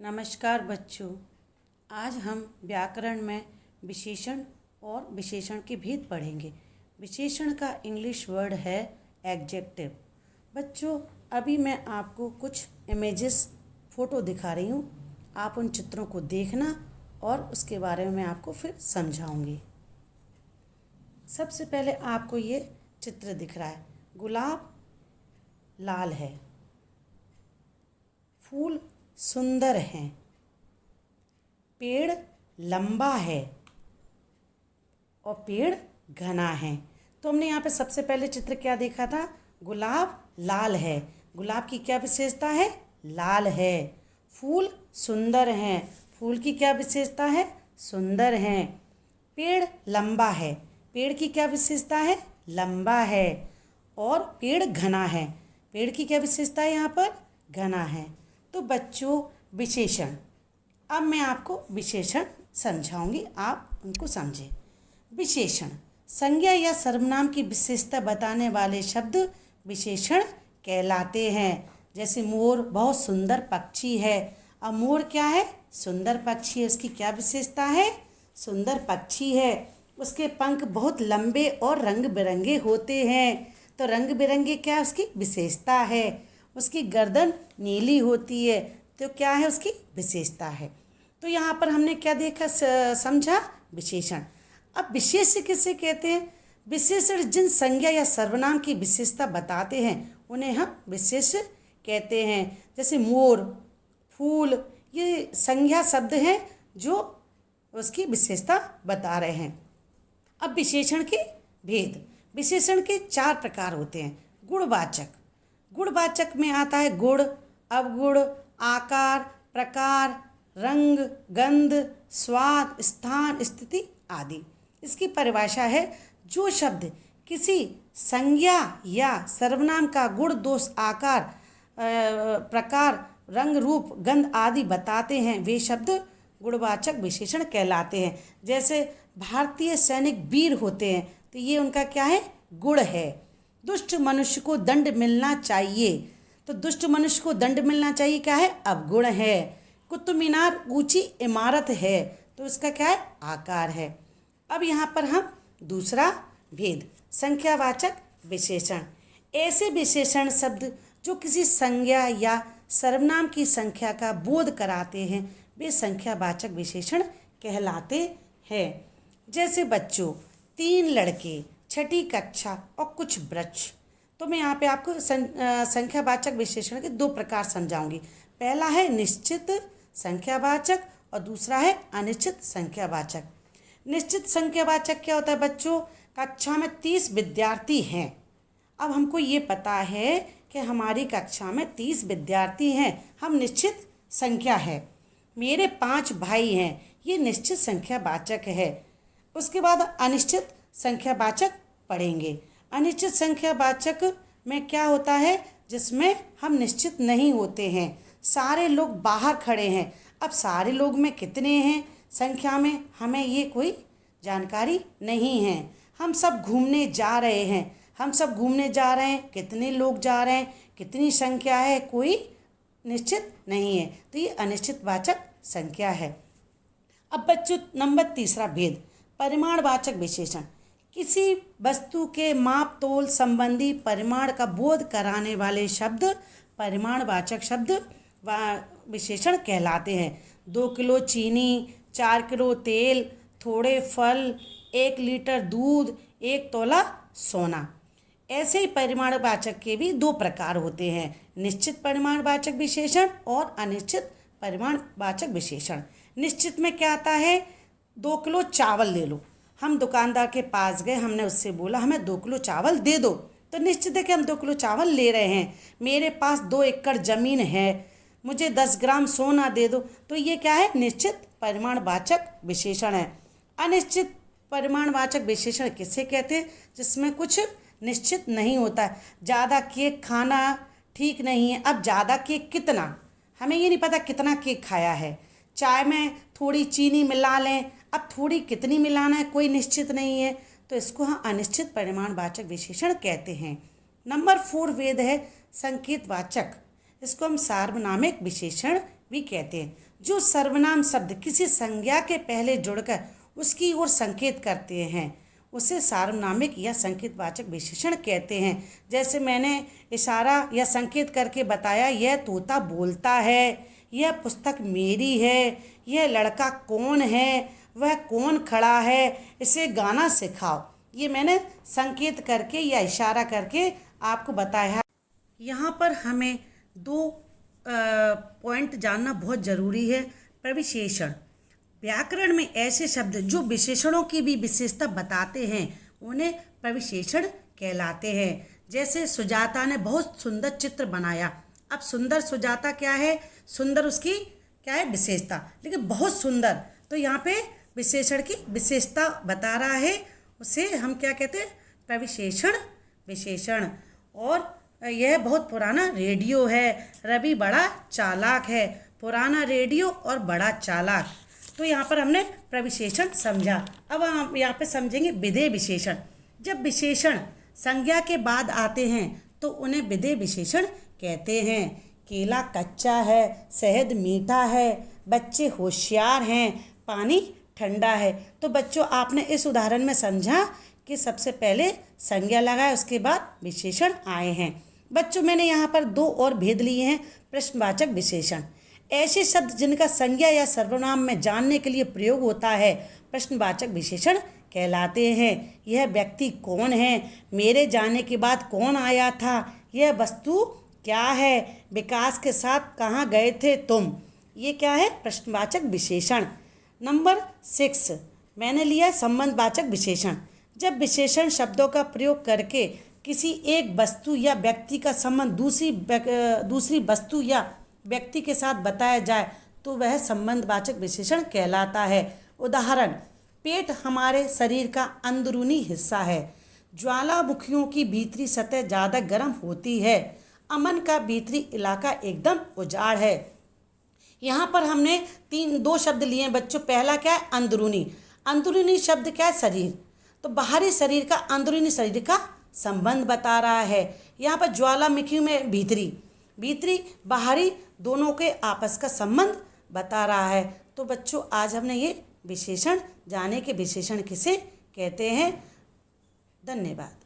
नमस्कार बच्चों। आज हम व्याकरण में विशेषण और विशेषण के भेद पढ़ेंगे। विशेषण का इंग्लिश वर्ड है एडजेक्टिव। बच्चों, अभी मैं आपको कुछ इमेजेस फ़ोटो दिखा रही हूँ। आप उन चित्रों को देखना और उसके बारे में मैं आपको फिर समझाऊंगी। सबसे पहले आपको ये चित्र दिख रहा है। गुलाब लाल है, फूल सुंदर हैं, पेड़ लंबा है और पेड़ घना है। तो हमने यहाँ पे सबसे पहले चित्र क्या देखा था? गुलाब लाल है। गुलाब की क्या विशेषता है? लाल है। फूल सुंदर हैं। फूल की क्या विशेषता है? सुंदर हैं। पेड़ लंबा है। पेड़ की क्या विशेषता है? लंबा है। और पेड़ घना है। पेड़ की क्या विशेषता है? यहाँ पर घना है। तो बच्चों, विशेषण, अब मैं आपको विशेषण समझाऊंगी, आप उनको समझें। विशेषण संज्ञा या सर्वनाम की विशेषता बताने वाले शब्द विशेषण कहलाते हैं। जैसे मोर बहुत सुंदर पक्षी है। अब मोर क्या है? सुंदर पक्षी है। उसकी क्या विशेषता है? सुंदर पक्षी है। उसके पंख बहुत लंबे और रंग बिरंगे होते हैं। तो रंग बिरंगे क्या उसकी विशेषता है? उसकी गर्दन नीली होती है। तो क्या है? उसकी विशेषता है। तो यहाँ पर हमने क्या देखा, समझा? विशेषण। अब विशेष्य किसे कहते हैं? विशेषण जिन संज्ञा या सर्वनाम की विशेषता बताते हैं उन्हें हम विशेष्य कहते हैं। जैसे मोर, फूल, ये संज्ञा शब्द हैं जो उसकी विशेषता बता रहे हैं। अब विशेषण के भेद। विशेषण के 4 प्रकार होते हैं। गुणवाचक। गुणवाचक में आता है गुण, अवगुण, आकार, प्रकार, रंग, गंध, स्वाद, स्थान, स्थिति आदि। इसकी परिभाषा है जो शब्द किसी संज्ञा या सर्वनाम का गुण, दोष, आकार, प्रकार, रंग, रूप, गंध आदि बताते हैं वे शब्द गुणवाचक विशेषण कहलाते हैं। जैसे भारतीय सैनिक वीर होते हैं, तो ये उनका क्या है? गुण है। दुष्ट मनुष्य को दंड मिलना चाहिए, तो दुष्ट मनुष्य को दंड मिलना चाहिए क्या है? अवगुण है। कुतुब मीनार ऊंची इमारत है, तो इसका क्या है? आकार है। अब यहाँ पर हम दूसरा भेद, संख्यावाचक विशेषण। ऐसे विशेषण शब्द जो किसी संज्ञा या सर्वनाम की संख्या का बोध कराते हैं वे संख्यावाचक विशेषण कहलाते हैं। जैसे बच्चों, 3 लड़के, 6ठी कक्षा और कुछ वृक्ष। तो मैं यहाँ पे आपको संख्यावाचक विशेषण के 2 प्रकार समझाऊंगी। पहला है निश्चित संख्यावाचक और दूसरा है अनिश्चित संख्यावाचक। निश्चित संख्यावाचक क्या होता है बच्चों? कक्षा में 30 विद्यार्थी हैं। अब हमको ये पता है कि हमारी कक्षा में 30 विद्यार्थी हैं, हम निश्चित संख्या है। मेरे 5 भाई हैं, ये निश्चित संख्यावाचक है। उसके बाद अनिश्चित संख्यावाचक पढ़ेंगे। अनिश्चित संख्यावाचक में क्या होता है? जिसमें हम निश्चित नहीं होते हैं। सारे लोग बाहर खड़े हैं। अब सारे लोग में कितने हैं संख्या में, हमें ये कोई जानकारी नहीं है। हम सब घूमने जा रहे हैं। हम सब घूमने जा रहे हैं, कितने लोग जा रहे हैं, कितनी संख्या है, कोई निश्चित नहीं है। तो ये अनिश्चितवाचक संख्या है। अब बच्चों, नंबर 3 भेद, परिमाणवाचक विशेषण। किसी वस्तु के माप तोल संबंधी परिमाण का बोध कराने वाले शब्द परिमाणवाचक शब्द विशेषण कहलाते हैं। 2 किलो चीनी, 4 किलो तेल, थोड़े फल, 1 लीटर दूध, 1 तोला सोना। ऐसे ही परिमाणवाचक के भी 2 प्रकार होते हैं, निश्चित परिमाणवाचक विशेषण और अनिश्चित परिमाणवाचक विशेषण। निश्चित में क्या आता है? 2 किलो चावल ले लो। हम दुकानदार के पास गए, हमने उससे बोला हमें 2 किलो चावल दे दो, तो निश्चित है कि हम 2 किलो चावल ले रहे हैं। मेरे पास 2 एकड़ ज़मीन है, मुझे 10 ग्राम सोना दे दो, तो ये क्या है? निश्चित परिमाणवाचक विशेषण है। अनिश्चित परिमाणवाचक विशेषण किसे कहते हैं? जिसमें कुछ निश्चित नहीं होता। ज़्यादा केक खाना ठीक नहीं है। अब ज़्यादा केक कितना, हमें ये नहीं पता कितना केक खाया है। चाय में थोड़ी चीनी मिला लें, अब थोड़ी कितनी मिलाना है, कोई निश्चित नहीं है। तो इसको हम अनिश्चित परिमाणवाचक विशेषण कहते हैं। नंबर 4 भेद है संकेतवाचक। इसको हम सार्वनामिक विशेषण भी कहते हैं। जो सर्वनाम शब्द किसी संज्ञा के पहले जुड़कर उसकी ओर संकेत करते हैं उसे सार्वनामिक या संकेतवाचक विशेषण कहते हैं। जैसे मैंने इशारा या संकेत करके बताया, यह तोता बोलता है, यह पुस्तक मेरी है, यह लड़का कौन है, वह कौन खड़ा है, इसे गाना सिखाओ। ये मैंने संकेत करके या इशारा करके आपको बताया। यहाँ पर हमें दो पॉइंट जानना बहुत ज़रूरी है। प्रविशेषण, व्याकरण में ऐसे शब्द जो विशेषणों की भी विशेषता बताते हैं उन्हें प्रविशेषण कहलाते हैं। जैसे सुजाता ने बहुत सुंदर चित्र बनाया। अब सुंदर सुजाता क्या है, सुंदर उसकी क्या है विशेषता, लेकिन बहुत सुंदर, तो यहाँ पे विशेषण की विशेषता बता रहा है, उसे हम क्या कहते हैं, प्रविशेषण विशेषण। और यह बहुत पुराना रेडियो है, रवि बड़ा चालाक है, पुराना रेडियो और बड़ा चालाक। तो यहाँ पर हमने प्रविशेषण समझा। अब हम यहाँ पे समझेंगे विधेय विशेषण। जब विशेषण संज्ञा के बाद आते हैं तो उन्हें विधेय विशेषण कहते हैं। केला कच्चा है, शहद मीठा है, बच्चे होशियार हैं, पानी ठंडा है। तो बच्चों आपने इस उदाहरण में समझा कि सबसे पहले संज्ञा लगाए, उसके बाद विशेषण आए हैं। बच्चों मैंने यहाँ पर दो और भेद लिए हैं। प्रश्नवाचक विशेषण, ऐसे शब्द जिनका संज्ञा या सर्वनाम में जानने के लिए प्रयोग होता है प्रश्नवाचक विशेषण कहलाते हैं। यह व्यक्ति कौन है, मेरे जाने के बाद कौन आया था, यह वस्तु क्या है, विकास के साथ कहाँ गए थे तुम, ये क्या है प्रश्नवाचक विशेषण। नंबर 6 मैंने लिया संबंधवाचक विशेषण। जब विशेषण शब्दों का प्रयोग करके किसी एक वस्तु या व्यक्ति का संबंध दूसरी वस्तु या व्यक्ति के साथ बताया जाए तो वह संबंधवाचक विशेषण कहलाता है। उदाहरण, पेट हमारे शरीर का अंदरूनी हिस्सा है, ज्वालामुखियों की भीतरी सतह ज़्यादा गर्म होती है, अमन का भीतरी इलाका एकदम उजाड़ है। यहाँ पर हमने दो शब्द लिए हैं बच्चों। पहला क्या है, अंदरूनी। अंदरूनी शब्द क्या है, शरीर, तो बाहरी शरीर का अंदरूनी शरीर का संबंध बता रहा है। यहाँ पर ज्वालामुखी में भीतरी बाहरी दोनों के आपस का संबंध बता रहा है। तो बच्चों आज हमने ये विशेषण जाने के विशेषण किसे कहते हैं। धन्यवाद।